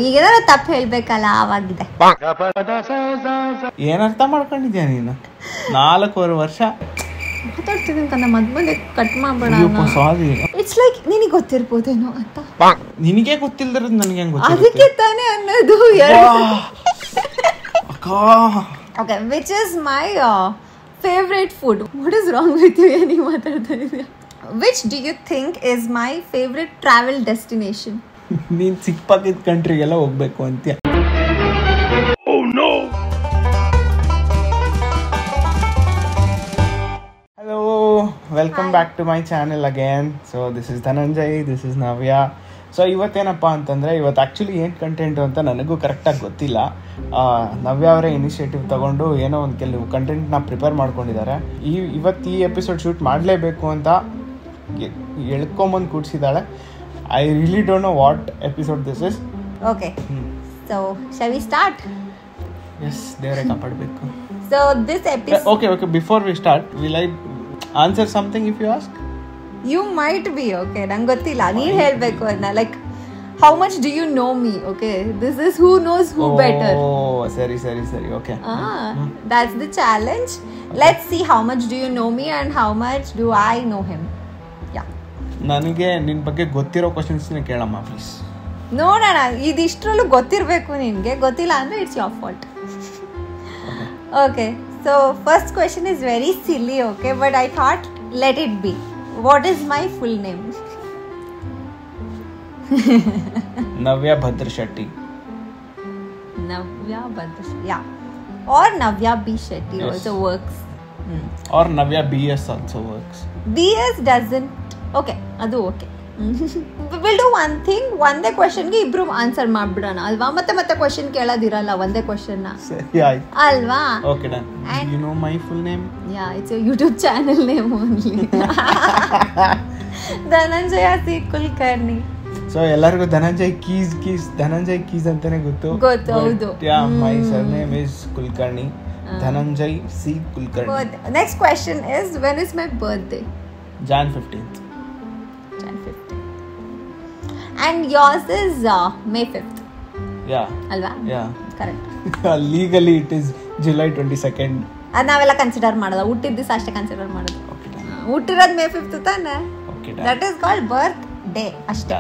ಈಗೇನಾದ್ರು ತಪ್ಪು ಹೇಳ್ಬೇಕಲ್ಲ ಆವಾಗಿದೆ. ಏನ್ ಅರ್ಥ ಮಾಡ್ಕೊಂಡಿದ್ಯಾ ನೀನು? 4 ವರ್ಷ ಮಾತಾಡ್ತಿದ್ದೀನಿ ಕಣ್ಣ, ಮದ್ಮೇಲೆ ಕಟ್ ಮಾಡ್ಬೇಡ. ಸಾರಿ. ಇಟ್ಸ್ ಲೈಕ್ ನಿನಗೆ ಗೊತ್ತಿರ್ಬೋದೇನೋ ಅಂತ. ನಿನಗೆ ಗೊತ್ತಿಲ್ದಿರೋದು ನನಗೆ ಹೆಂಗ್ ಗೊತ್ತಿರುತ್ತೆ? ಅದಕ್ಕೆ ತಾನೇ ಅನ್ನೋದು. Okay, which is my favourite food? What is wrong with you? ಏನು ಮಾತಾಡ್ತಾ ಇದೀಯ? Which do you think is my favourite travel destination? ನೀನ್ ಚಿಕ್ಕ ಪಕ್ಕದ ಕಂಟ್ರಿಗೆಲ್ಲ ಹೋಗ್ಬೇಕು ಅಂತೀಯ. Hello, welcome back to my channel again. So this is Dhananjay, this is Navya. So ಇವತ್ತೇನಪ್ಪ ಅಂತಂದರೆ, ಇವತ್ತು ಆ್ಯಕ್ಚುಲಿ ಏನು ಕಂಟೆಂಟು ಅಂತ ನನಗೂ ಕರೆಕ್ಟಾಗಿ ಗೊತ್ತಿಲ್ಲ. ನವ್ಯ ಅವರೇ ಇನಿಷಿಯೇಟಿವ್ ತೊಗೊಂಡು ಏನೋ ಒಂದು ಕೆಲವು ಕಂಟೆಂಟ್ನ ಪ್ರಿಪೇರ್ ಮಾಡ್ಕೊಂಡಿದ್ದಾರೆ. ಇವತ್ತು ಈ ಎಪಿಸೋಡ್ ಶೂಟ್ ಮಾಡಲೇಬೇಕು ಅಂತ ಎಳ್ಕೊಂಬಂದು ಕೂಡಿಸಿದ್ದಾಳೆ. I really don't know what episode this is. Okay, so shall we start? Yes, ದೇವರೇ ಕಾಪಾಡಬೇಕು. So this episode, okay, before we start, will I answer something if you ask? You might be, okay, ನಂಗೆ ಗೊತ್ತಿಲ್ಲ, ನೀನು ಹೇಳಬೇಕು ಅದನ್ನ. Like how much do you know me? Okay, this is who knows who better. Oh, ಸರಿ, okay. That's the challenge. Okay. Let's see how much do you know me and how much do I know him. Yeah. ನನಗೆ ನಿನ್ನ ಬಗ್ಗೆ ಗೊತ್ತಿರೋ ಕ್ವೆಶ್ಚನ್ಸ್ನ ಕೇಳಮ್ಮ please. ನೋಡೋಣ, ಇದಿಷ್ಟರಲ್ಲೂ ಗೊತ್ತಿರಬೇಕು. ನಿನಗೆ ಗೊತ್ತಿಲ್ಲ ಅಂದರೆ it's your fault. Okay, so first question is very silly, okay, but I thought let it be. What is my full name? Navya Bhadra Shetty. Navya Bhadra Shetty, yeah. Or Navya B Shetty, yes, also works. Or Navya BS also works. BS doesn't. Okay, adu okay. We'll do one thing. ಒಂದೇ ಕ್ವೆಶ್ಚನ್ಗೆ ಇಬ್ರು answer ಮಾಡ್ಬಿಡೋಣ ಅಲ್ವಾ? ಮತ್ತೆ question ಕೇಳೋದಿರಲ್ಲ ಒಂದೇ question ನ. ಸರಿ, ಆಯ್ತು ಅಲ್ವಾ? Okay, done. You know my full name? Yeah, it's your YouTube channel name only. Dhananjaya C Kulkarni. So ಎಲ್ಲರಿಗೂ ಧನಂಜಯ್ ಕೀಸ್ ಅಂತಾನೆ ಗೊತ್ತು. ಹೌದು. My surname is Kulkarni. Dhananjay C. Kulkarni. Next question is, when is my birthday? Jan 15th. And yours is May 5th. Yeah. Alva? Yeah. Correct. Legally it is July 22nd. ಅದು ನಾವೆಲ್ಲ consider ಮಾಡೋದು, ಹುಟ್ಟಿದ ದಿವಸ ಅಷ್ಟೇ consider ಮಾಡೋದು. ಹುಟ್ಟಿರೋದು May 5th ತಾನೆ. That is called birthday ಅಷ್ಟೇ.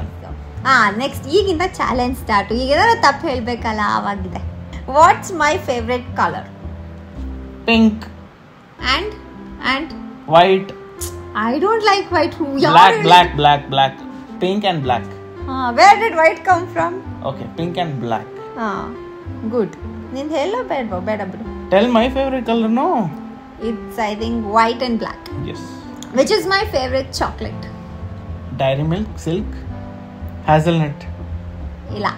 Next ಈಗಿಂದ ಚಾಲೆಂಜ್ ಸ್ಟಾರ್ಟ್. ಈಗ ಏನಾದ್ರು ತಪ್ಪು ಹೇಳಬೇಕಲ್ಲ ಆವಾಗಿದೆ. What's my favourite colour? Pink. And white. I don't like white. Black. Pink and black. Where did white come from? Okay, pink and black. Good. Nin hello bed bidu. Tell my favorite color, no? It's, I think, white and black. Yes. Which is my favorite chocolate? Dairy Milk, Silk, Hazelnut. Illa.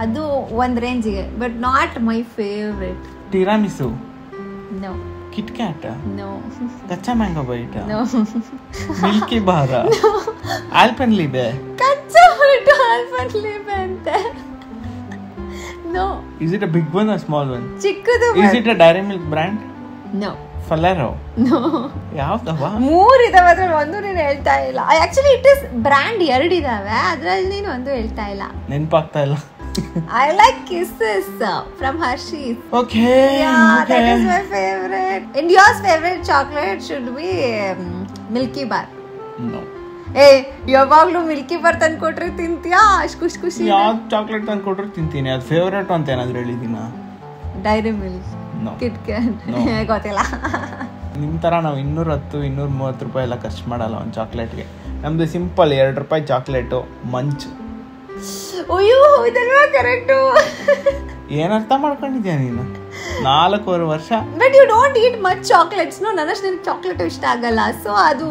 Adu one range ge, but not my favorite. Tiramisu. No. Kit Kat. No. Kacha Mango Bite. No. Milky Bar. No. Alpenlibe. Kacha Bite Alpenlibe ante. No. Is it a big one or small one? Chikkadu. Is it a Dairy Milk brand? No. Falero. No. ಯಾವ್ದವ? 3 ಇದಾವೆ, ಅದ್ರಲ್ಲಿ ಒಂದು ನೀನು ಹೇಳ್ತಾ ಇಲ್ಲ. Actually it is brand 2 ಇದಾವೆ, ಅದ್ರಲ್ಲಿ ನೀನು ಒಂದು ಹೇಳ್ತಾ ಇಲ್ಲ. ನೆನಪಾಗ್ತಾ ಇಲ್ಲ. I like Kisses from Hershey's. Okay. Yeah, okay. That is my favorite. And yours favorite chocolate should be Milky Bar. No. Hey, ಯಾವಾಗ್ಲೂ ಮಿಲ್ಕಿ ಬಾರ್ ತಂದು ಕೊಟ್ರೆ ತಿಂತೀಯಾ? ಅಷ್ಟು ಖುಷಿ. ಯಾವ ಚಾಕ್ಲೇಟ್ ತಂದು ಕೊಟ್ರೆ ತಿಂತೀನಿ. ಅದು ಫೇವರೇಟ್ ಅಂತ ಏನಾದ್ರು ಹೇಳಿದೀನ? ಡೈರಿ ಮಿಲ್ಕ್, ಕಿಟ್ ಕ್ಯಾಟ್, ಗೊತ್ತಿಲ್ಲ. ನಿಮ್ಮ ಥರ ನಾವು 210-230 ರೂಪಾಯಿ ಎಲ್ಲ ಖರ್ಚು ಮಾಡಲ್ಲ ಒಂದು ಚಾಕ್ಲೇಟ್ಗೆ. ನಮ್ದು ಸಿಂಪಲ್ 2 ರೂಪಾಯಿ ಚಾಕ್ಲೇಟು ಮಂಚ್. ಅಯ್ಯೋ, ಇದಲ್ವಾ ಕರೆಕ್ಟು? ಏನು ಅರ್ಥ ಮಾಡ್ಕೊಂಡಿದ್ಯಾ ನೀನು? 4 ವರ್ಷ. But you don't eat much chocolates. ನನ್ನಷ್ಟು ನಿನಗೆ ಚಾಕ್ಲೇಟ್ ಇಷ್ಟ ಆಗಲ್ಲ, ಸೊ ಅದು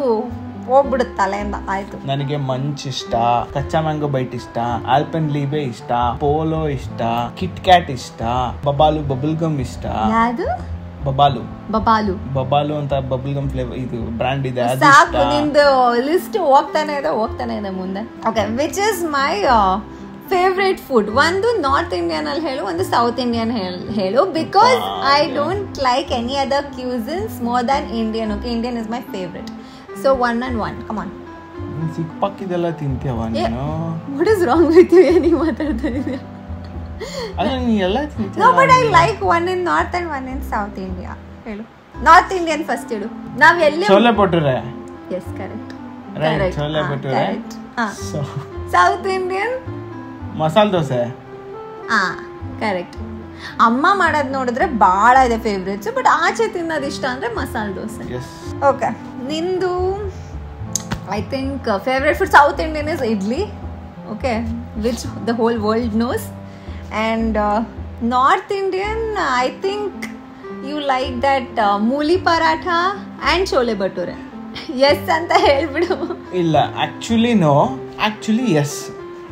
ಹೋಗ್ಬಿಡುತ್ತೆ ತಲೆಯಿಂದ. ಆಯ್ತು. ನನಗೆ ಮಂಚ್ ಇಷ್ಟ, ಕಚ್ಚಾ ಮ್ಯಾಂಗೋ ಬೈಟ್ ಇಷ್ಟ, ಆಲ್ಪೆನ್ಲೀಬೆ ಇಷ್ಟ, ಪೋಲೋ ಇಷ್ಟ, ಕಿಟ್ ಕ್ಯಾಟ್ ಇಷ್ಟ, ಬಬಾಲು ಬಬಲ್ ಗಮ್ ಇಷ್ಟ. ಯಾವುದು? ಬಬಾಲು ಅಂತ ಬಬಲ್ ಗಮ್ ಫ್ಲೇವರ್ ಇದು ಬ್ರ್ಯಾಂಡ್ ಇದೆ. ಸಾಕು, ನಿಂದು ಲಿಸ್ಟ್ ಹೋಗ್ತಾನೆ ಇದೆ ಮುಂದೆ. Okay, which is my favourite food? ಒಂದು ನಾರ್ತ್ ಇಂಡಿಯನ್ ಅಲ್ಲಿ ಹೇಳು, ಒಂದು ಸೌತ್ ಇಂಡಿಯನ್ ಹೇಳು. Because I don't like any other cuisines more than Indian. Okay, Indian is my favourite. So 1 and 1, come on. ಸಿಕ್ ಪಕ್ಕಿದೆಲ್ಲ ತಿಂತೀಯವ ನೀನು? What is wrong with you? ಏನು ಮಾತಾಡ್ತಾ ಇದೀಯ? ಅಲ್ಲ ನೀ ಎಲ್ಲ No, but I like one in North and one in South India. ಹೇಳು. North Indian first ಹೇಳು. ನಾವ್ ಎಲ್ಲಿ chole bhature. Yes, correct. Right, chole bhature. South Indian masala dosa. Correct. ಅಮ್ಮ ಮಾಡೋದು ನೋಡಿದ್ರೆ ಭಾಳ ಇದೆ ಫೇವ್ರೇಟ್ಸ್, ಬಟ್ ಆಚೆ ತಿನ್ನೋದು ಇಷ್ಟ ಅಂದರೆ ಮಸಾಲೆ ದೋಸೆ. ಓಕೆ, ನಿಂದು I think favourite food South Indian is idli, okay, which the whole world knows. And North Indian I think you like that mooli paratha and chole bhature. Yes ಅಂತ ಹೇಳ್ಬಿಡು. ಇಲ್ಲ, ಆ್ಯಕ್ಚುಲಿ ನೋ, ಆ್ಯಕ್ಚುಲಿ ಎಸ್.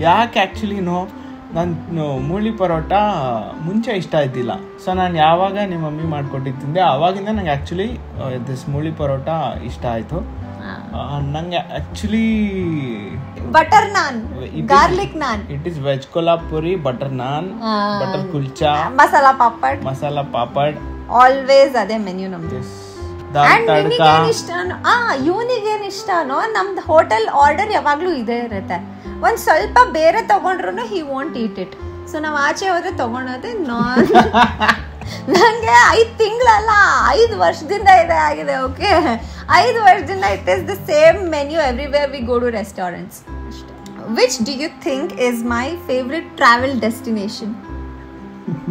ಯಾಕೆ ಆ್ಯಕ್ಚುಲಿ ನೋ? ನಾನು ಮೂಳಿ ಪರೋಟ ಮುಂಚೆ ಇಷ್ಟ ಇದ್ದಿಲ್ಲ. ಸೊ ನಾನು ಯಾವಾಗ ನಿಮ್ಮ ಮಮ್ಮಿ ಮಾಡಿಕೊಟ್ಟಿದ್ದೆ ಆವಾಗಿಂದ ನಂಗೆ ಆ್ಯಕ್ಚುಲಿ ದಿಸ್ ಮೂಳಿ ಪರೋಟ ಇಷ್ಟ ಆಯಿತು. ನಂಗೆ actually butter non, garlic non, it is veg Kolhapuri, butter non, butter kulcha, masala papad always ಅದೇ ಮೆನ್ಯೂ ನಮ್ದು. ಇವನಿಗೇನು ಇಷ್ಟನೋ ನಮ್ದು ಹೋಟೆಲ್ ಆರ್ಡರ್ ಯಾವಾಗ್ಲೂ ಇದೇ ಇರುತ್ತೆ. ಒಂದ್ ಸ್ವಲ್ಪ ಬೇರೆ ತಗೊಂಡ್ರು ಹಿ ವಾಂಟ್ ಈಟ್ ಇಟ್. ಸೊ ನಾವ್ ಆಚೆ ಹೋದ್ರೆ ತಗೊಳೋದೆ ನಂಗೆ 5 ತಿಂಗಳಲ್ಲ 5 ವರ್ಷದಿಂದ ಇದೆ ಆಗಿದೆ. ಓಕೆ, 5 ವರ್ಷದಿಂದ it is the same menu everywhere we go to restaurants. Which do you think is my favourite travel destination?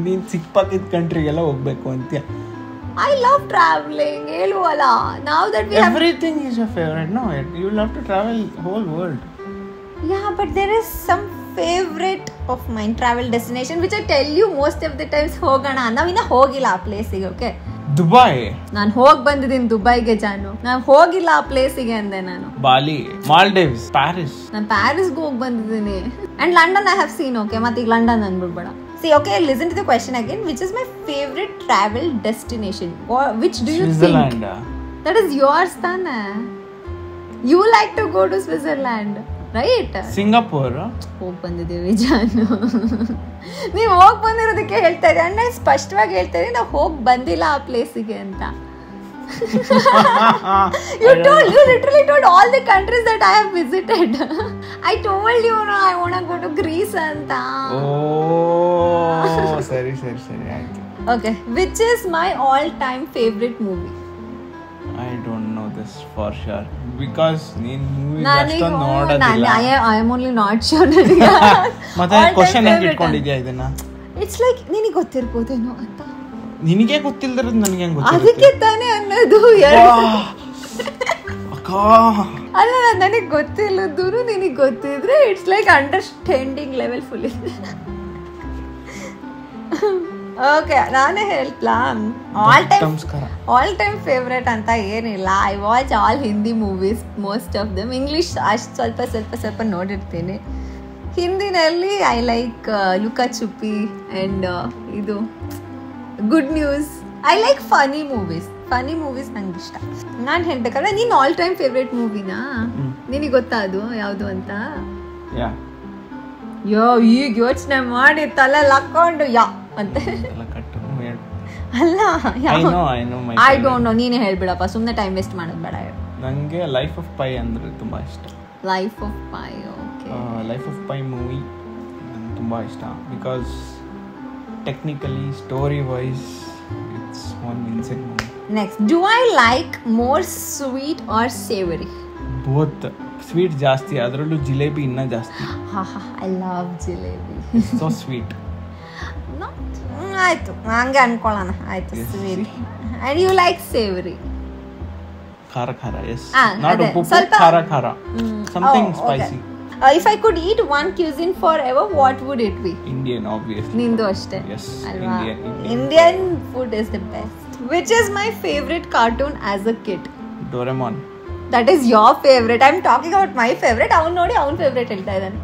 ನೀನ್ ಸಿಕ್ಕ ಪಕ್ಕದ ಕಂಟ್ರಿಗೆಲ್ಲ ಹೋಗ್ಬೇಕು ಅಂತೀಯ. I love traveling. ಹೇಳುವಲ್ಲ, now that we have everything is your favorite. No, you love to travel whole world. Yeah, but there is some favorite of mine travel destination which I tell you most of the times ಹೋಗೋಣ. ನಾವಿನ್ನ ಹೋಗಿಲ್ಲ ಆ ಪ್ಲೇಸಿಗೆ. Okay, Dubai. ನಾನು ಹೋಗಿ ಬಂದಿದ್ದೀನಿ ದುಬೈಗೆ. ಜಾನು, ನಾನು ಹೋಗಿಲ್ಲ ಆ ಪ್ಲೇಸಿಗೆ ಅಂದೆ. ನಾನು ಬಾಲಿ, ಮಾಲ್ಡೀವ್ಸ್, ಪ್ಯಾರಿಸ್. ನಾನು ಪ್ಯಾರಿಸ್ಗೆ ಹೋಗಿ ಬಂದಿದ್ದೀನಿ. And London I have seen. Okay, ಮತ್ತೆ ಈಗ London ಅಂದ್ಬಿಡ್ಬೇಡ. See, okay, listen to the question again. Which is my favorite travel destination? Or which do you Switzerland. think? That is yours, Tana. You like to go to Switzerland, right? Singapore. ಹೋಗಿ ಬಂದಿದ್ದೀವಿ ಜಾನು. ನೀವು ಹೋಗಿ ಬಂದಿರೋದಕ್ಕೆ ಹೇಳ್ತಾ ಇದ್ದೀವಿ. ಅಣ್ಣ ಸ್ಪಷ್ಟವಾಗಿ ಹೇಳ್ತಾ ಇದ್ದೀವಿ, ನಾವು ಹೋಗಿ ಬಂದಿಲ್ಲ ಆ ಪ್ಲೇಸಿಗೆ ಅಂತ. You literally told all the countries that I have visited. I told you, no, I want to go to Greece anta. Oh, ಸರಿ ಆಯ್ತು. Okay, which is my all-time favorite movie? I don't know this for sure because ನೀನ್ movie ಅಷ್ಟೊಂದು ನೋಡೋದಿಲ್ಲ. I am only not sure. ಮತ್ತೆ question ಹೇಗೆ ಇಟ್ಕೊಂಡಿದ್ಯಾ ಇದನ್ನ? It's like ನಿನಗೆ ಗೊತ್ತಿರಬಹುದೇನೋ ಅಂತ. ನಿನಗೆ ಗೊತ್ತಿಲ್ಲದಿರೋದು ನನಗೆ ಹೆಂಗ್ ಗೊತ್ತಿರುತ್ತೆ? ಅದಕ್ಕೆ ತಾನೇ ಅನ್ನೋದು. ಅಲ್ಲ, ನನಗೆ ಗೊತ್ತಿಲ್ಲದ್ರು ನಿನಗೆ ಗೊತ್ತಿದ್ರೆ it's like understanding level full ಇದೆ. ಓಕೆ, ನಾನೇ ಹೇಳ್ತಾ ಆಲ್ ಟೈಮ್ ಫೇವ್ರೇಟ್ ಅಂತ ಏನಿಲ್ಲ. I watch all Hindi movies, most of them. English ಅಷ್ಟು ಸ್ವಲ್ಪ ನೋಡಿರ್ತೀನಿ. ಹಿಂದಿನಲ್ಲಿ I like Luka Chuppi and ಇದು good news. I like funny movies ನಂಗೆ ಇಷ್ಟ. ನಾನು ಹೇಳ್ಬೇಕಾದ್ರೆ ನೀನು ಆಲ್ ಟೈಮ್ ಫೇವ್ರೇಟ್ ಮೂವಿನಾ? ನಿನಗೆ ಗೊತ್ತಾ ಅದು ಯಾವುದು ಅಂತ? ಈಗ ಯೋಚನೆ ಮಾಡಿ ತಲೆ ಹಾಕೊಂಡು ಅಂತ ಅಲ್ಲ, ಐ ಡೋಂಟ್ ನೋ. ನೀನೇ ಹೇಳ್ಬಿಡಪ್ಪ, ಸುಮ್ಮನೆ ಟೈಮ್ ವೇಸ್ಟ್ ಮಾಡೋದು ಬೇಡ. ನನಗೆ ಲೈಫ್ ಆಫ್ ಪೈ ಅಂದ್ರೆ ತುಂಬಾ ಇಷ್ಟ. Life of Pi, okay. Life of Pi movie ನಂಗೆ ತುಂಬಾ ಇಷ್ಟ because technically story wise it's one insane movie. Next, do I like more sweet or savory? Both. Sweet ಜಾಸ್ತಿ, ಅದರಲ್ಲೂ ಜಿಲೇಬಿ ಇನ್ನ ಜಾಸ್ತಿ. I love jalebi. So sweet. ಆಯ್ತು, ಹಂಗೆ ಅನ್ಕೊಳ್ಳೋಣ. ಆಯ್ತು, sweet. And you like savory? ಖಾರ, yes. Not ಉಪ್ಪು, ಖಾರ. Something spicy. If I could eat one cuisine forever, what would it be? Indian, obviously. Nindu ashte. Yes, Indian food is the best. Which is my favorite cartoon as a kid? Doraemon. That is your favorite. I'm talking about my favorite. Avun nodi avun favorite helta idane.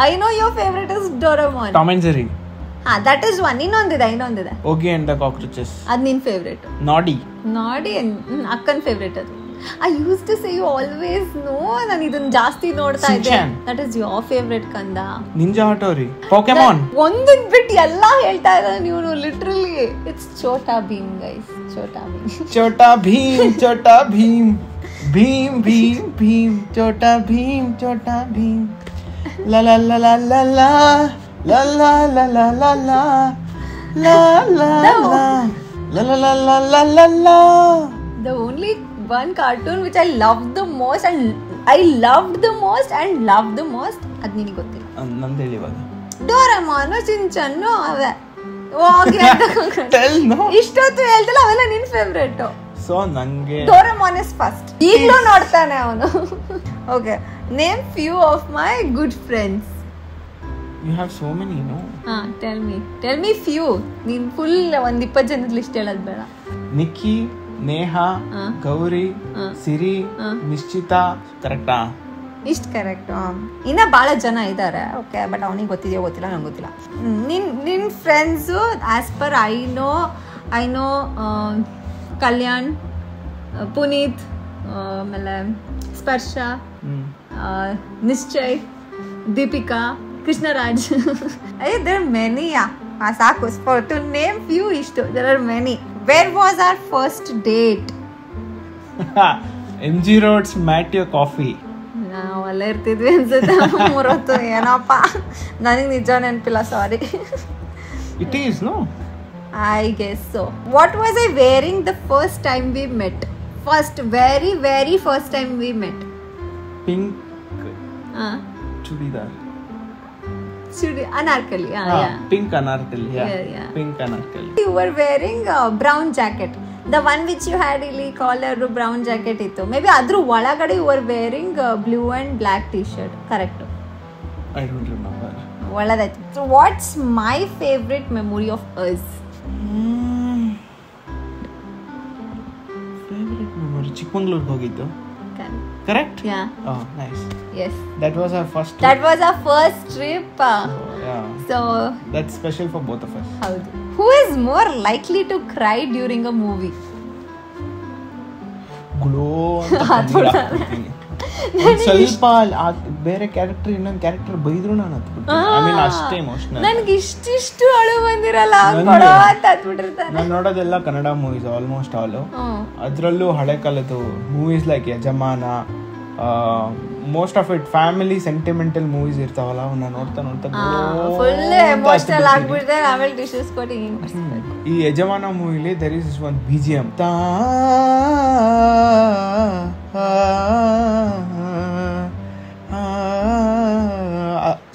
I know your favorite is Doraemon. Tom and Jerry. That is one. ಇನ್ನೊಂದಿದೆ. Oogie and the Cockroaches. ಅದು ನಿನ್ favourite. Noddy ಅಕ್ಕನ favourite ಅದು. I used to say you always know. ನಾನು ಇದನ್ನ ಜಾಸ್ತಿ ನೋಡ್ತಾ ಇದ್ದೆ. That is your favorite ಕಂದ. Ninja Hattori. Pokemon. ಒಂದನ್ ಬಿಟ್ಟು ಎಲ್ಲ ಹೇಳ್ತಾ ಇದ್ದಾರೆ ನೀವು. Literally it's Chota Bheem, guys. Chota Bheem. Chota Bheem. La la la la la la. La la la la la la la la la la la la la la la. The only one cartoon which I loved the most and loved the most ಅದ್ ನಿನಗೆ ಗೊತ್ತಿಲ್ಲ. ನಂದು ಹೇಳಿ ಇವಾಗ. ಡೋರೆಮಾನು, ಚಿಂಚನ್ನು ಅವೇ. ಇಷ್ಟೊತ್ತು ಹೇಳ್ತಿಲ್ಲ, ಅವೆಲ್ಲ ನಿನ್ ಫೇವ್ರೇಟ್. ಸೊ ನಂಗೆ ಡೋರೆಮಾನ್ ಇಸ್ ಫಸ್ಟ್. ಈಗಲೂ ನೋಡ್ತಾನೆ ಅವನು. Okay, name few of my good friends. You have so many, no? Tell me few. ನೀನ್ ಫುಲ್ ಒಂದ್ 20 ಜನದ ಲಿಸ್ಟ್ ಹೇಳೋದು ಬೇಡ. ನಿಕ್ಕಿ, ನೇಹಾ, ಗೌರಿ, ಸಿರಿ, ನಿಶ್ಚಿತಾ. ಕರೆಕ್ಟಾ? ಇಷ್ಟ ಕರೆಕ್ಟ್. ಇನ್ನ ಬಹಳ ಜನ ಇದ್ದಾರೆ. ಓಕೆ, ಬಟ್ ಅವನಿಗೆ ಗೊತ್ತಿದೆಯೋ ಗೊತ್ತಿಲ್ಲ, ನಂಗೆ ಗೊತ್ತಿಲ್ಲ. ನಿನ್ friends as per I know Kalyan, Puneeth, ಆಮೇಲೆ ಸ್ಪರ್ಶ, Nishchay, Deepika, Krishnaraj. there are many. ಸಾಕು, to name few ಇಷ್ಟು. there are many. Where was our first date? MG Road's Mateo Coffee. ನಾವು ಅಲ್ಲೇ ಇರ್ತಿದ್ವಿ ಅನ್ಸುತ್ತೆ. 3 ಹೊತ್ತು ಏನಪ್ಪ, ನನಗೆ ನಿಜ ನೆನಪಿಲ್ಲ, ಸಾರಿ. It is, no? I guess so. What was I wearing the first time we met? Very first time we met. Pink chudidar. Anarkali. Yeah. Pink anarkali. Yeah. Pink anarkali. You were wearing a brown jacket. The one which you had ಇಲ್ಲಿ collar brown jacket ಇತ್ತು. Maybe ಅದ್ರ ಒಳಗಡೆ you were wearing blue and black t-shirt. Correct? I don't remember. ಒಳ್ಳೆದಾಯ್ತು. So what's my favorite memory of us? Favorite memory? ಚಿಕ್ಕಮಂಗ್ಳೂರ್ಗೆ ಹೋಗಿದ್ದು. Correct? Yeah. Oh, nice. Yes. That was our first trip. That was our first trip. Yeah. So that's special for both of us. ಹೌದು. Who is more likely to cry during a movie? Glow ಸ್ವಲ್ಪ ಬೇರೆ character ಇನ್ನೊಂದು character ಬೈದ್ರು ನಾನು ಅಷ್ಟೇ emotional. ನನಗೆ ಇಷ್ಟಿಷ್ಟು ಅಳು ಬಂದಿರಲ್ಲ, ನಾನು ನೋಡೋದೆಲ್ಲ ಕನ್ನಡ ಮೂವೀಸ್ ಆಲ್ಮೋಸ್ಟ್ ಆಲ್. ಅದರಲ್ಲೂ ಹಳೆ ಕಾಲದ್ದು ಮೂವೀಸ್ ಲೈಕ್ ಯಜಮಾನ, most of it family sentimental movies ಇರ್ತಾವಲ್ಲ, ಅವನ್ನ ನೋಡ್ತಾ ಫುಲ್ ಎಮೋಷನಲ್ ಆಗ್ಬಿಡ್ದೆ. ಆಮೇಲೆ ಡಿಶಸ್ ಕೊಡಿ. ಈ ಯಜಮಾನ ಮೂವಿಲಿ there is one BGM.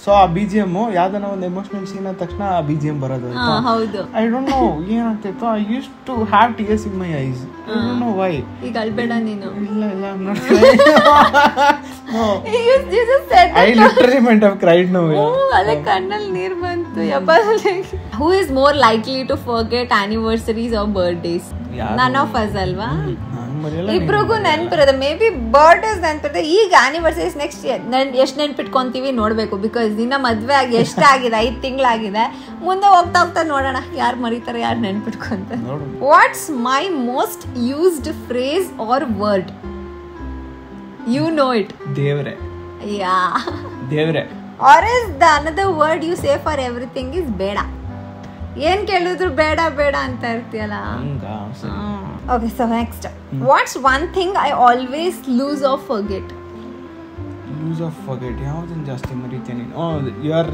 So ಆ BGM ಯಾವ್ದನ್ನ ಒಂದು ಎಮೋಷನಲ್ ಸೀನ್ ಆದ ತಕ್ಷಣ ಆ BGM ಬರೋದು. ಐ ಡೋಂಟ್ ನೋ ಏನಾಗ್ತಿತ್ತು. I used to have tears in my eyes. I don't know why. ಈಗ ಅಳ್ಬೇಡ ನೀನು. ಇಲ್ಲ I'm not crying. No. You just said that. I literally might have cried now. ಅಲ್ಲ ಕಣ್ಣಲ್ಲಿ ನೀರು ಬಂತು. Who is more likely to forget anniversaries or birthdays? None of us ಅಲ್ವಾ? ಇಬ್ರಿಗೂ ನೆನ್ಪಿರೋದು. ಮೇ ಬಿ ಬರ್ಡೇಸ್ ನೆನ್ಪಿರುತ್ತೆ. ಈಗ ಆನಿವರ್ಸರೀಸ್ ನೆಕ್ಸ್ಟ್ ಎಷ್ಟು ನೆನ್ಪಿಟ್ಕೊಂತೀವಿ ನೋಡ್ಬೇಕು. ಬಿಕಾಸ್ ದಿನ ಮದ್ವೆ ಆಗಿ ಎಷ್ಟಾಗಿದೆ, 5 ತಿಂಗಳಾಗಿದೆ. ಮುಂದೆ ಹೋಗ್ತಾ ನೋಡೋಣ ಯಾರು ಮರೀತಾರೆ, ಯಾರು ನೆನ್ಪಿಟ್ಕೊಂತಾರೆ. What's my most used phrase or word? You know it. ದೇವ್ರೆ. ಯಾ, ದೇವ್ರೆ. Or is the another word you say for everything is ಬೇಡ. ಏನ್ ಕೇಳಿದ್ರು ಬೇಡ ಬೇಡ ಅಂತ ಇರ್ತೀಯಲ್ಲ. Okay, so next. What's one thing I always lose or forget? Lose or forget? ಯಾವ್ದನ್ನ ಜಾಸ್ತಿ ಮರಿತೀನಿ? ಯುವರ್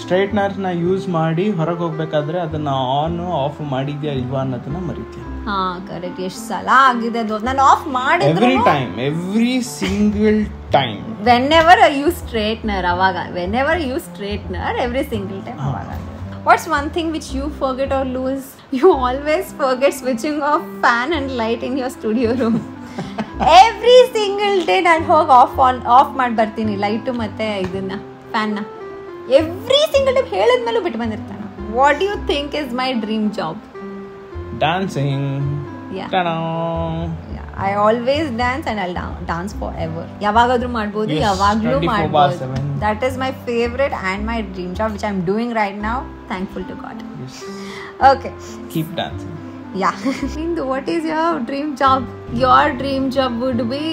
ಸ್ಟ್ರೈಟ್ನರ್ನ ಯೂಸ್ ಮಾಡಿ ಹೊರಗೆ ಹೋಗ್ಬೇಕಾದ್ರೆ ಅದನ್ನ ಆನ್ ಆಫ್ ಮಾಡಿದ್ಯಾ ಇಲ್ವಾ ಅನ್ನೋದನ್ನ ಮರಿತೀನಿ. ಕರೆಕ್ಟ್. ಎಷ್ಟು ಸಲ ಆಗಿದೆ ಅದು ನಾನು ಆಫ್ ಮಾಡಿದ್ರು. Every single time. Whenever I use straightener ಅವಾಗ. Whenever I use straightener every single time ಅವಾಗ. What's one thing which you forget or lose? You always forget switching off fan and light in your studio room. Every single day ನಾನು ಹೋಗಿ of ಮಾಡಿ ಬರ್ತೀನಿ light ಮತ್ತೆ ಇದನ್ನ ಫ್ಯಾನ್ನ. Every single time ಹೇಳಿದ್ಮೇಲೂ ಬಿಟ್ಟು ಬಂದಿರ್ತಾನೆ. What you think is my dream job? Dancing. I always dance and I'll dance forever. ಯಾವಾಗಾದ್ರೂ ಮಾಡ್ಬೋದು, ಯಾವಾಗ್ಲೂ ಮಾಡ್ಬೋದು. That is my favorite and my dream job which I'm doing right now. Thankful to God. Yes. Okay. Keep dancing. Yeah. Hindu, what is your dream job? Your dream job would be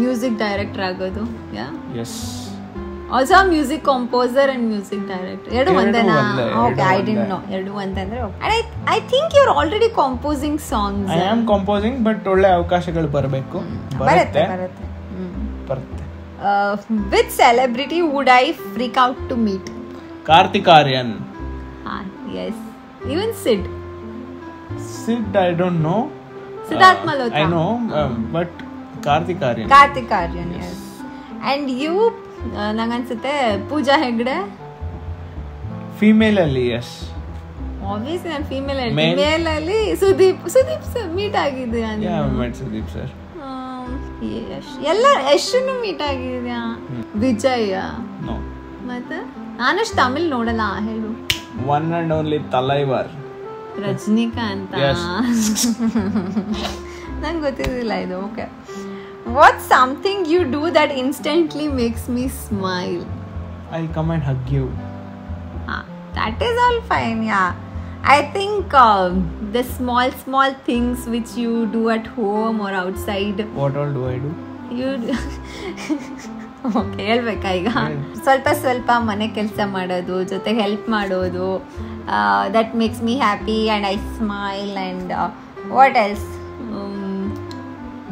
music director ಆಗೋದು. Yeah. Yes. Also a music composer and music director. ಎರಡು ಒಂದೇನಾ? Okay, I didn't know. ಎರಡು ಒಂದಂದ್ರೆ okay. And I think you're already composing songs. I am composing, but ಒಳ್ಳೆ ಅವಕಾಶಗಳು ಬರಬೇಕು. ಬರುತ್ತೆ. Which celebrity would I freak out to meet? Kartik Aaryan. Yes, even Sid. I don't know. Siddharth Malhotra. I know, but Karthik Aryan. Yes. And you, nangansute Pooja Hegde? Female ಅಲ್ಲಿ, yes. Obviously ನಾನು female ಹೇಳ್ತೀನಿ. ಮೇಲ್ ಅಲ್ಲಿ Sudeep sir meet ಆಗಿದ್ಯಾ? Yeah, I met Sudeep sir. ಎಲ್ಲ ಯಶನ್ನು meet ಆಗಿದ್ಯಾ? Vijay? No. ಮತ್ತೆ ನಾನಷ್ಟು ತಮಿಳ್ ನೋಡಲ್ಲ, ಹೇಳು. One and only Thalaivar Rajinikanth. ನಂಗೆ ಗೊತ್ತಿರಲಿಲ್ಲ ಇದು. Okay, what's something you do that instantly makes me smile? I'll come and hug you. That is all fine, yeah. I think the small things which you do at home or outside. What all do I do? You okay, ಹೇಳ್ಬೇಕಾ ಈಗ? ಸ್ವಲ್ಪ ಮನೆ ಕೆಲಸ ಮಾಡೋದು, ಜೊತೆಗೆ help ಮಾಡೋದು, that makes me happy and I smile. And what else?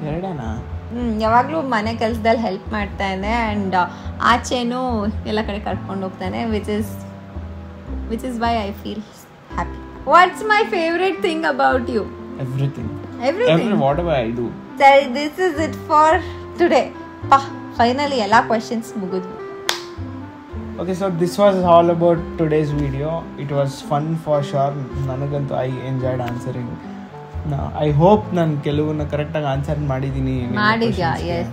ಎರಡೇನಾ? ಯಾವಾಗಲೂ ಮನೆ ಕೆಲಸದಲ್ಲಿ ಹೆಲ್ಪ್ ಮಾಡ್ತಾನೆ ಆ್ಯಂಡ್ ಆಚೆನೂ ಎಲ್ಲ ಕಡೆ ಕರ್ಕೊಂಡು ಹೋಗ್ತಾನೆ, which is why I feel happy. What's my favorite thing about you? Everything. Whatever I do. So this is it for today. Finally ಎಲ್ಲ questions ಮುಗಿದ್ವು. Okay, so this was all about today's video. It was fun for sure. ನನಗಂತೂ I enjoyed answering. I hope ನಾನು ಕೆಲವನ್ನ ಕರೆಕ್ಟಾಗಿ answer ಮಾಡಿದ್ದೀನಿ. ಮಾಡಿದ್ಯಾ? Yes.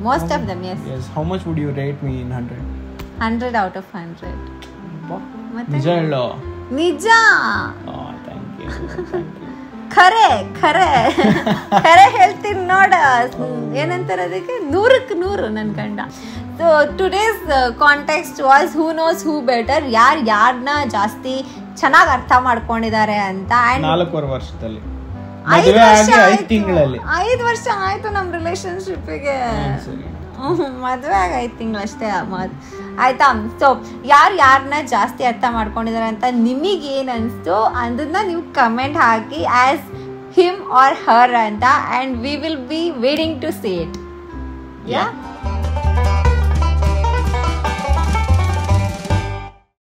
Most of them, yes. How much would you rate me in 100? 100 out of 100. ನಿಜ ಹೇಳೋ? ನಿಜ. Thank you. ಖರೆ ಹೇಳ್ತೀನಿ ನೋಡ. ಏನಂತಾರೆ ಅದಕ್ಕೆ? 100ಕ್ಕೆ 100 ನನ್ನ ಗಂಡ. So today's context was who knows who better, ಯಾರನ್ನ ಜಾಸ್ತಿ ಚೆನ್ನಾಗಿ ಅರ್ಥ ಮಾಡ್ಕೊಂಡಿದ್ದಾರೆ ಅಂತ. 4 ವರ್ಷದಲ್ಲಿ 5 ವರ್ಷ ಆಯ್ತು ನಮ್ಮ ರಿಲೇಶನ್ಶಿಪ್ಪಿಗೆ. ಮದುವೆ ಆಗಿ 5 ತಿಂಗಳಷ್ಟೇ ಆಯ್ತಾ? ಸೊ ಯಾರನ್ನ ಜಾಸ್ತಿ ಅರ್ಥ ಮಾಡ್ಕೊಂಡಿದ್ದಾರೆ ಅಂತ ನಿಮಗೇನು ಅನಿಸ್ತು ಅದನ್ನ ನೀವು ಕಮೆಂಟ್ ಹಾಕಿ ಆಸ್ ಹಿಮ್ ಆರ್ ಹರ್ ಅಂತ, and we will be waiting to say it. Yeah